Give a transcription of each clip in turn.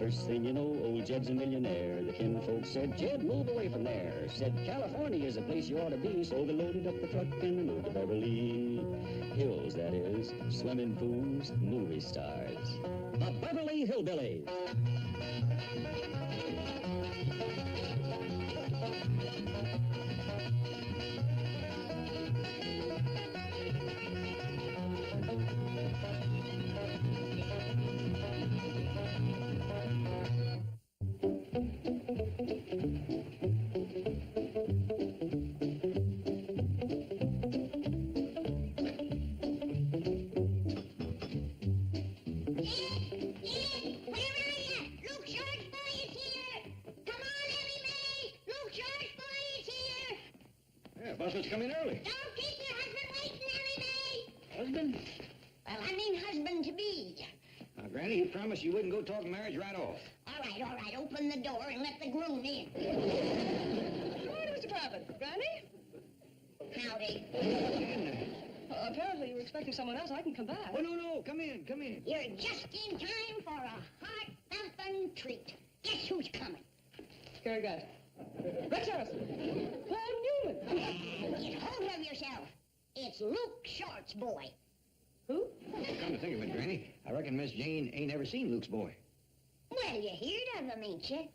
First thing you know, old Jed's a millionaire. The kinfolks said, Jed, move away from there. Said, California is the place you ought to be. So they loaded up the truck and they moved to Beverly Hills, that is. Swimming pools, movie stars. The Beverly Hillbillies. Busman's coming early. Don't keep your husband waiting, Mary May. Husband? Well, I mean husband-to-be. Now, Granny, you promised you wouldn't go talking marriage right off. All right. Open the door and let the groom in. Good morning, Mr. Clappett. Granny? Howdy. Apparently you were expecting someone else. I can come back. Oh, no. Come in. You're just in time for a heart-thumping treat. Guess who's coming? Scary guy. Rex Harrison. Clyde Newman. Get hold of yourself. It's Luke Short's boy. Who? Come to think of it, Granny, I reckon Miss Jane ain't ever seen Luke's boy. Well, you heard of him, ain't you?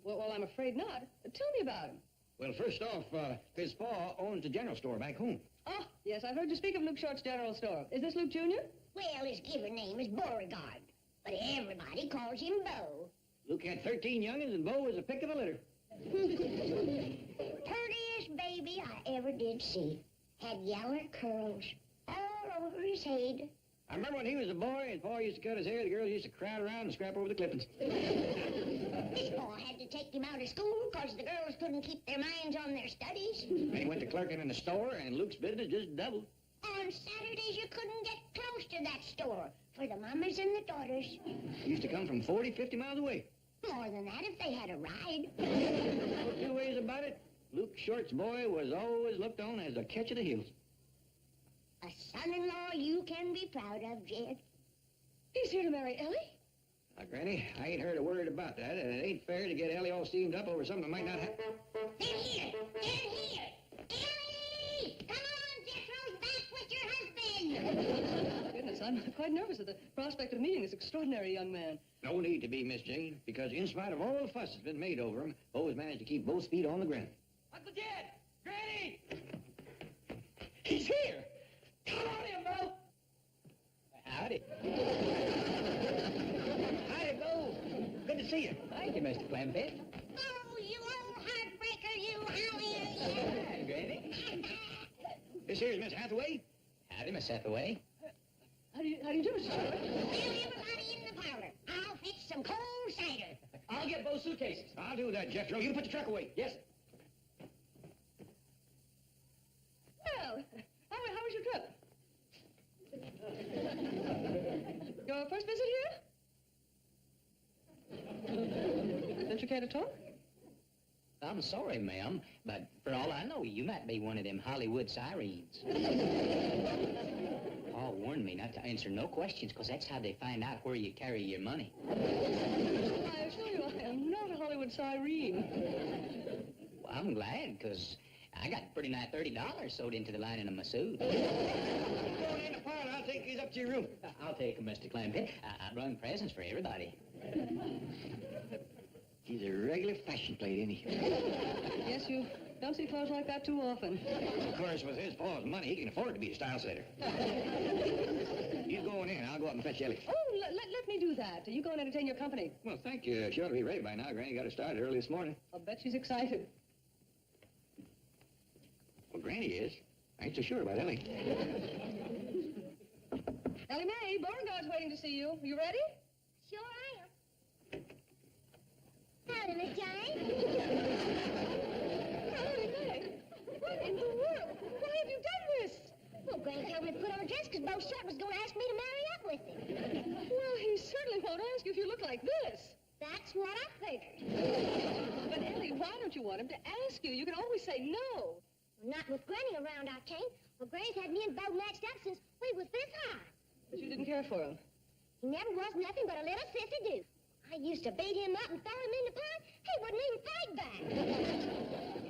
Well, I'm afraid not. Tell me about him. Well, first off, his pa owns the general store back home. Oh, yes, I've heard you speak of Luke Short's General Store. Is this Luke Jr.? Well, his given name is Beauregard, but everybody calls him Bo. Luke had 13 youngins, and Bo was a pick of the litter. Prettiest baby I ever did see. Had yaller curls all over his head. I remember when he was a boy, his pa used to cut his hair, the girls used to crowd around and scrap over the clippings. His pa had to take him out of school because the girls couldn't keep their minds on their studies. They went to clerking in the store, and Luke's business just doubled. On Saturdays, you couldn't get close to that store for the mamas and the daughters. He used to come from 40, 50 miles away. More than that if they had a ride. Two ways about it, Luke Short's boy was always looked on as a catch of the hills. A son-in-law you can be proud of, Jed. He's here to marry Ellie? Now, Granny, I ain't heard a word about that, and it ain't fair to get Ellie all steamed up over something that might not happen. They're here! Ellie! Come on, Jethro's back with your husband! Goodness, I'm quite nervous at the prospect of meeting this extraordinary young man. No need to be, Miss Jane, because in spite of all the fuss that's been made over him, Bo's managed to keep both feet on the ground. Uncle Jed! Granny! He's here! Come on in, Bo! Howdy. Howdy, Bo. Good to see you. Thank you, Mr. Clampett. Oh, you old heartbreaker, you! How are you? Hi, Granny. This here's Miss Hathaway. Howdy, Miss Hathaway. How do you do, Mr. Short? Tell everybody in the parlor. I'll fix some cold cider. I'll get both suitcases. I'll do that, Jethro. You put the truck away. Yes, sir. Well, how was your trip? Your first visit here? Don't you care to talk? I'm sorry, ma'am, but for all I know, you might be one of them Hollywood sirens. Paul warned me not to answer no questions, because that's how they find out where you carry your money. I assure you, I am not a Hollywood siren. Well, I'm glad, because I got pretty nigh $30 sewed into the lining of my suit. Go on in the parlor. I'll take these up to your room. I'll take them, Mr. Clampett. I run presents for everybody. He's a regular fashion plate, isn't he? Yes, you don't see clothes like that too often. Of course, with his pa's money, he can afford to be a style setter. You go on in. I'll go up and fetch Ellie. Oh, let me do that. You go and entertain your company. Well, thank you. She ought to be ready by now. Granny got her started early this morning. I'll bet she's excited. Well, Granny is. I ain't so sure about Ellie. Ellie Mae, Beauregard's waiting to see you. You ready? Sure I am. Howdy, Miss Jane. Ellie Mae, what in the world? Why have you done this? Well, Granny told me to put on a dress because Bo Short was going to ask me to marry up with him. Well, he certainly won't ask you if you look like this. That's what I figured. But, Ellie, why don't you want him to ask you? You can always say no. Not with Granny around, I can't. Well, Granny's had me and Bo matched up since we was this high. But you didn't care for him. He never was nothing but a little sissy-do. I I used to beat him up and throw him in the pond. He wouldn't even fight back.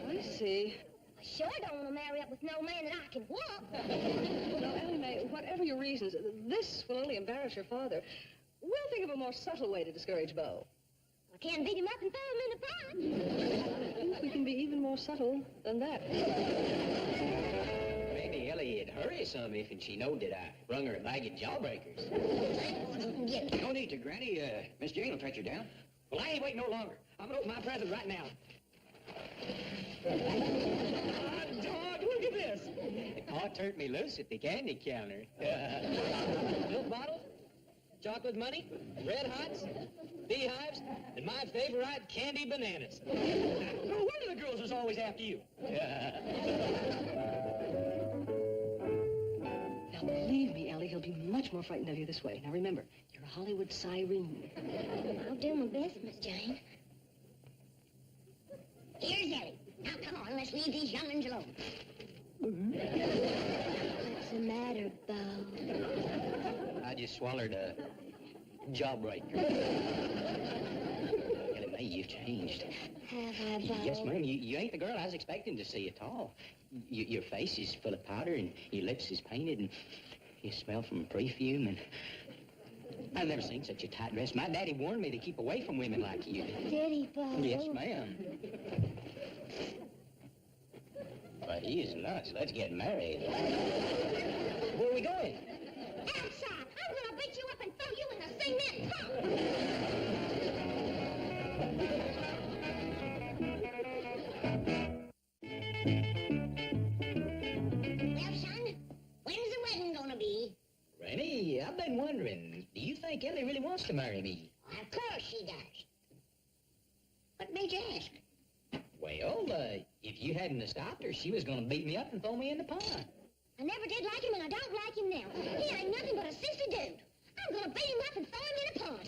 I see. I sure don't want to marry up with no man that I can walk. Now, Ellie Mae, whatever your reasons, this will only embarrass your father. We'll think of a more subtle way to discourage Bo. I can't beat him up and throw him in the pond. I think we can be even more subtle than that. Maybe Ellie'd hurry some if she knowed that I rung her a bag of jawbreakers. No need to, Granny. Miss Jane will fetch her down. Well, I ain't waiting no longer. I'm gonna open my present right now. Dog, look at this. Pa turned me loose at the candy counter. Milk bottle, chocolate money, red hots, beehives, and my favorite candy bananas. No wonder the girls was always after you. Now, believe me, Ellie, he'll be much more frightened of you this way. Now, remember, you're a Hollywood siren. I'll do my best, Miss Jane. Here's Ellie. Now, come on, let's leave these young'uns alone. What's the matter, Bo? I just swallowed a jawbreaker. Ellie Mae, you've changed. Have I, Bo? Yes, ma'am. You ain't the girl I was expecting to see at all. Your face is full of powder, and your lips is painted, and you smell from perfume, and I've never seen such a tight dress. My daddy warned me to keep away from women like you. Did he, Bo? Yes, ma'am. But he is nuts. Let's get married. Where are we going? Outside. I'm gonna beat you up and throw you in the cement pump. Well, son, when's the wedding gonna be? Granny, I've been wondering, do you think Ellie really wants to marry me? Of course she does. What made you ask? Well, if you hadn't have stopped her, she was going to beat me up and throw me in the pond. I never did like him, and I don't like him now. He ain't nothing but a sissy dude. I'm gonna beat him up and throw him in a pond.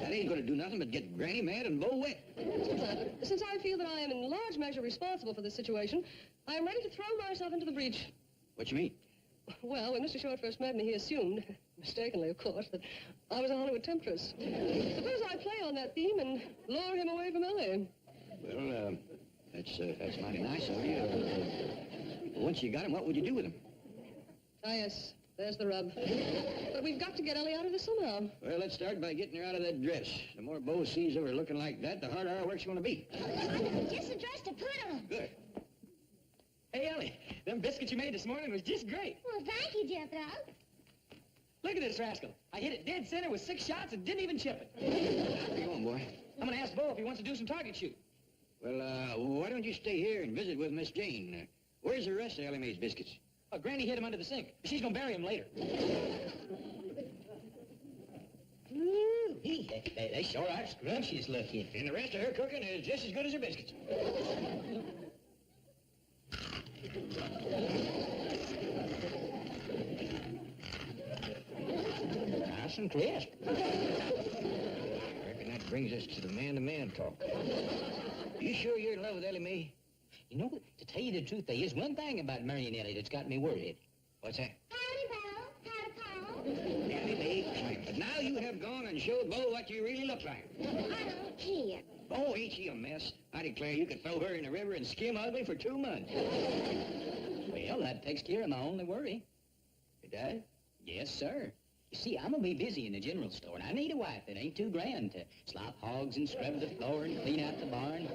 That ain't gonna do nothing but get Granny mad and Bo wet. Since I feel that I am in large measure responsible for this situation, I am ready to throw myself into the breach. What you mean? Well, when Mr. Short first met me, he assumed, mistakenly, of course, that I was a Hollywood temptress. Suppose I play on that theme and lure him away from Ellie. Well, that's mighty nice of you. Once you got him, what would you do with him? Ah, yes, there's the rub. But we've got to get Ellie out of this somehow. Well, let's start by getting her out of that dress. The more Bo sees of her looking like that, the harder our work's gonna be. Just a dress to put on. Good. Hey, Ellie, them biscuits you made this morning was just great. Well, thank you, Jethro. Look at this rascal. I hit it dead center with 6 shots and didn't even chip it. Where you going, boy? I'm going to ask Bo if he wants to do some target shooting. Well, why don't you stay here and visit with Miss Jane? Where's the rest of Ellie Mae's biscuits? Granny hid him under the sink. She's going to bury him later. Ooh, they sure are scrumptious looking. And the rest of her cooking is just as good as her biscuits. Nice and crisp. I reckon that brings us to the man-to-man talk. You sure you're in love with Ellie Mae? You know, to tell you the truth, there is one thing about marrying Ellie that's got me worried. What's that? Howdy, Bo. Howdy, Paul. Ellie Mae claimed. But now you have gone and showed Bo what you really look like. I don't care. Oh, ain't she a mess? I declare you could throw her in the river and skim ugly for 2 months. Well, that takes care of my only worry. It does? Yes, sir. You see, I'm going to be busy in the general store, and I need a wife that ain't too grand to slop hogs and scrub the floor and clean out the barn.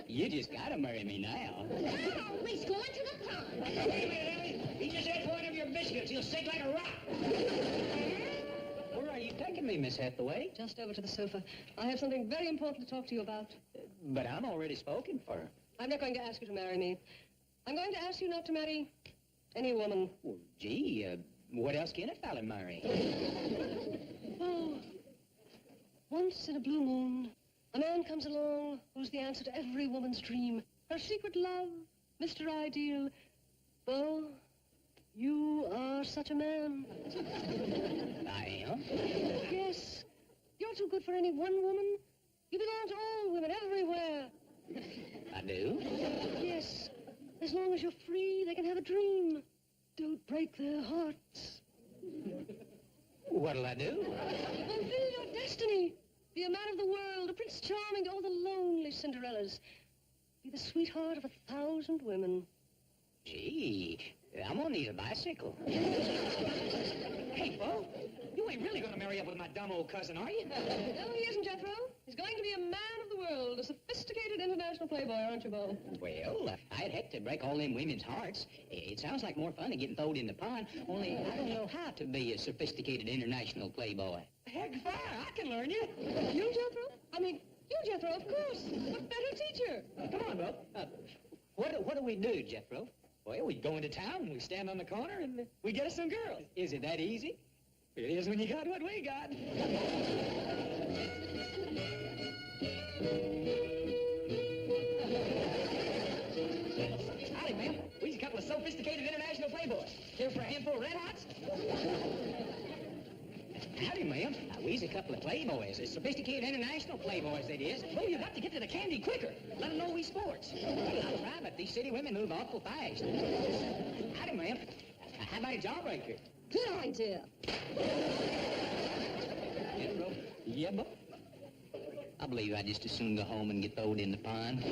You just got to marry me now. Oh, he's going to the pond. Wait a minute, Ellie. He just ate one of your biscuits. He'll sink like a rock. Where are you taking me, Miss Hathaway? Just over to the sofa. I have something very important to talk to you about. But I'm already spoken for. I'm not going to ask you to marry me. I'm going to ask you not to marry any woman. Well, gee, what else can a fella marry? Oh, once in a blue moon, a man comes along who's the answer to every woman's dream. Her secret love, Mr. Ideal. Bo, you are such a man. I am? Yes, you're too good for any one woman. You belong to all women everywhere. I do? Yes, as long as you're free, they can have a dream. Don't break their hearts. What'll I do? Fulfill your destiny. Be a man of the world, a Prince Charming to all the lonely Cinderellas. Be the sweetheart of 1,000 women. Gee, I'm gonna need a bicycle. Hey, Bo, you ain't really gonna marry up with my dumb old cousin, are you? No, he isn't, Jethro. He's going to be a man of the world, a sophisticated international playboy, aren't you, Bo? Well, I'd hate to break all them women's hearts. It sounds like more fun than getting thrown in the pond, only I don't know how to be a sophisticated international playboy. Heck, fire, I can learn you. You, Jethro? I mean, you, Jethro, of course. What better teacher? Come on, Bo. What do we do, Jethro? Well, we go into town and we stand on the corner and we get us some girls. Is it that easy? It is when you got what we got. Howdy, ma'am. We's a couple of sophisticated international playboys. Here for a handful of red hots? Howdy, ma'am. We's a couple of playboys, sophisticated international playboys, that is. Oh, you got to get to the candy quicker. Let them know we sports. I'll try, but these city women move awful fast. Howdy, ma'am. How about a jawbreaker? Good idea. Yeah, but I believe I'd just as soon go home and get thrown in the pond. I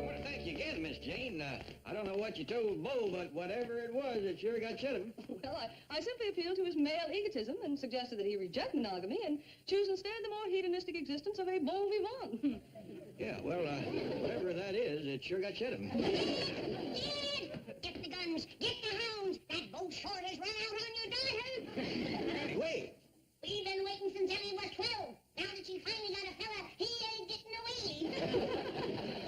want to thank you again, Miss Jane. I don't know what you told Bo, but whatever it was, it sure got to him. Well, I simply appealed to his male egotism and suggested that he reject monogamy and choose instead the more hedonistic existence of a bon vivant. Yeah, well, whatever that is, it sure got to him. Dad, get the guns, get the hounds. That boat short has run out on your daughter. Wait. We've been waiting since Ellie was 12. Now that she finally got a fella, he ain't getting away.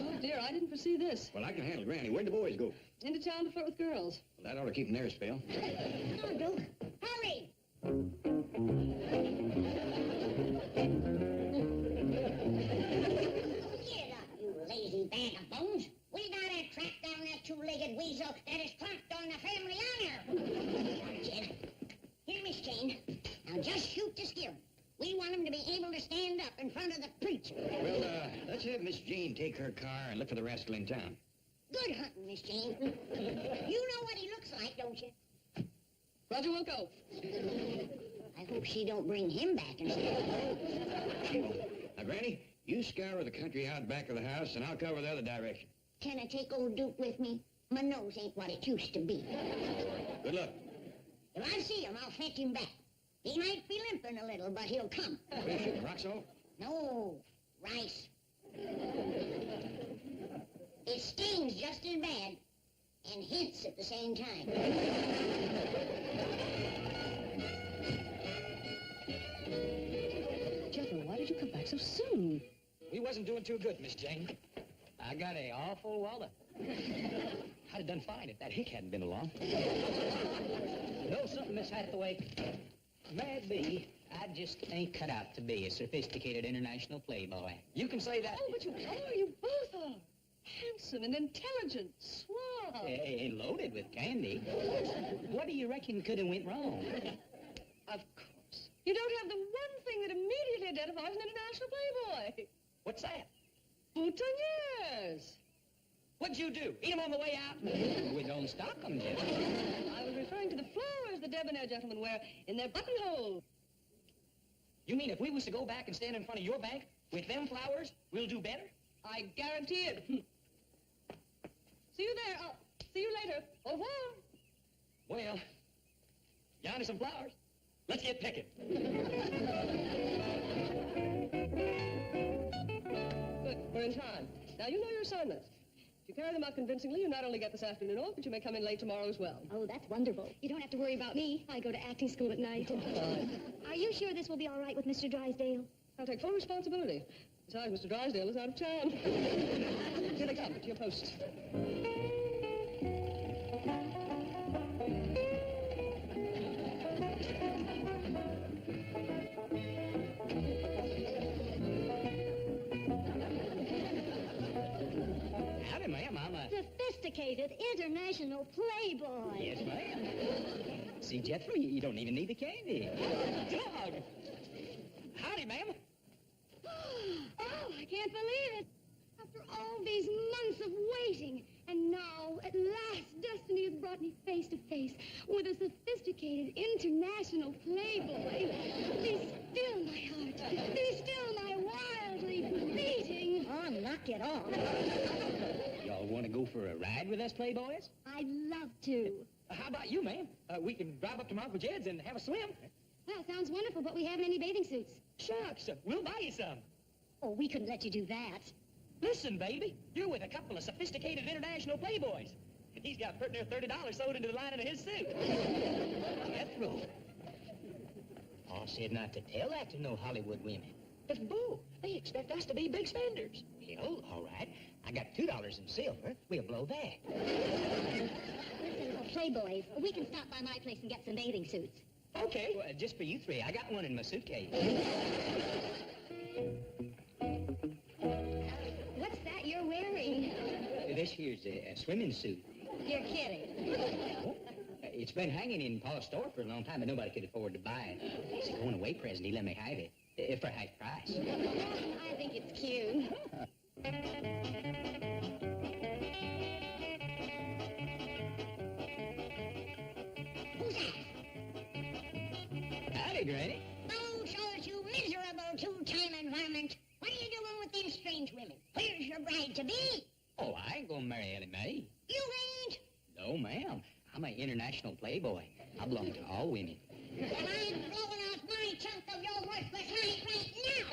Oh, dear, I didn't foresee this. Well, I can handle Granny. Where'd the boys go? Into town to flirt with girls. Well, that ought to keep them there a spell. Come on, Duke. Hurry. Get up, you lazy bag of bones. We gotta track down that two-legged weasel that has trampled on the family honor. Jed, here, Miss Jane. Now just shoot to scare him. We want him to be able to stand up in front of the preacher. Well, let's have Miss Jane take her car and look for the rascal in town. Good hunting, Miss Jane. You know what he looks like, don't you? Roger, we'll go. I hope she don't bring him back instead. Now, Granny, you scour the country out back of the house, and I'll cover the other direction. Can I take old Duke with me? My nose ain't what it used to be. Good luck. If I see him, I'll fetch him back. He might be limping a little, but he'll come. What are you shooting, rock salt? No, rice. It stings just as bad and hits at the same time. Jethro, why did you come back so soon? We wasn't doing too good, Miss Jane. I got a awful wallop. I'd have done fine if that hick hadn't been along. Know something, Miss Hathaway? Maybe I just ain't cut out to be a sophisticated international playboy. You can say that. Oh, but you are. You both are. Handsome and intelligent, suave. And loaded with candy. What do you reckon could have went wrong? Of course. You don't have the one thing that immediately identifies an international playboy. What's that? Boutonnieres. What'd you do? Eat 'em on the way out? We don't stock 'em, Jim. I was referring to the flowers the debonair gentlemen wear in their buttonholes. You mean if we was to go back and stand in front of your bank with them flowers, we'll do better? I guarantee it. See you there. See you later. Au revoir. Well, yonder some flowers. Let's get picking. Good. We're in time. Now, you know your assignments. If you carry them out convincingly, you not only get this afternoon off, but you may come in late tomorrow as well. Oh, that's wonderful. You don't have to worry about me. I go to acting school at night. Are you sure this will be all right with Mr. Drysdale? I'll take full responsibility. Besides, Mr. Drysdale is out of town. Here they come, to your post. Howdy, ma'am. I'm a... Sophisticated international playboy. Yes, ma'am. See, Jethro, you don't even need the candy. Dog! Howdy, ma'am. Oh, I can't believe it. After all these months of waiting, and now, at last, destiny has brought me face to face with a sophisticated international playboy. These it off. Y'all want to go for a ride with us, Playboys? I'd love to. How about you, ma'am? We can drive up to my Uncle Jed's and have a swim. Well, sounds wonderful, but we haven't any bathing suits. Shucks, we'll buy you some. Oh, we couldn't let you do that. Listen, baby, you're with a couple of sophisticated international Playboys. And he's got pretty near $30 sewed into the lining of his suit. Jethro. Paul said not to tell that to no Hollywood women. But, Boo, they expect us to be big spenders. Hell, all right. I got $2 in silver. We'll blow that. Listen, Playboys, we can stop by my place and get some bathing suits. Okay, well, just for you three. I got one in my suitcase. What's that you're wearing? This here's a swimming suit. You're kidding. It's been hanging in Paul's store for a long time, but nobody could afford to buy it. It's a going-away present. He let me have it for half price. I think it's cute. Who's that? Howdy, Granny. Oh, so you miserable two-time environment. What are you doing with them strange women? Where's your bride-to-be? Oh, I ain't gonna marry Ellie Mae. You ain't? No, ma'am. I'm an international playboy. I belong to all women. Well, I'm blowing off my chunk of your worthless hide right now.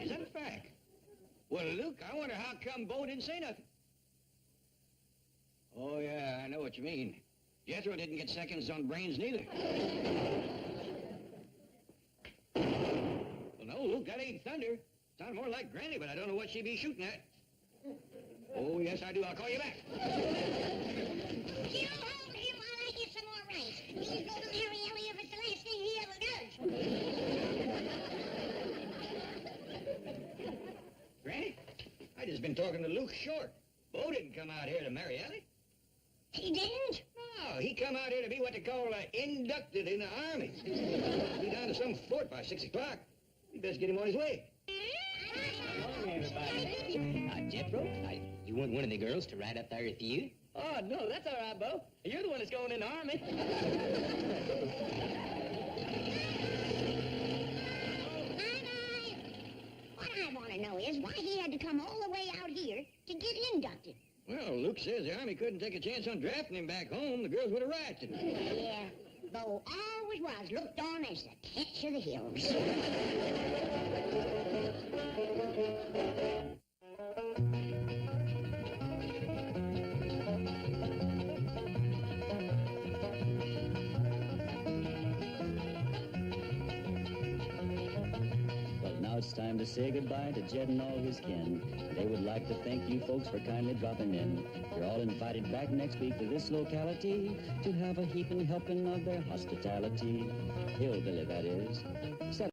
Is that a fact? Well, Luke, I wonder how come Bo didn't say nothing. Oh, yeah, I know what you mean. Jethro didn't get seconds on brains neither. Well, no, Luke, that ain't thunder. Sounds more like Granny, but I don't know what she'd be shooting at. Oh, yes, I do. I'll call you back. You hold him while I get some more rice. He's going to marry Ellie if it's the last thing he ever does. Granny, I just been talking to Luke Short. Bo didn't come out here to marry Ellie. He didn't? No, he come out here to be what they call inducted in the Army. Be down to some fort by 6 o'clock. You best get him on his way. Hello, everybody. Jethro, you want one of the girls to ride up there with you? Oh, no, that's all right, Bo. You're the one that's going in the Army. Bye-bye. What I want to know is why he had to come all the way out here to get inducted. Well, Luke says the Army couldn't take a chance on drafting him back home. The girls would have rioted. Yeah, Bo always was looked on as the catch of the hills. Now it's time to say goodbye to Jed and all his kin. They would like to thank you folks for kindly dropping in. You're all invited back next week to this locality to have a heaping helping of their hospitality. Hillbilly, that is.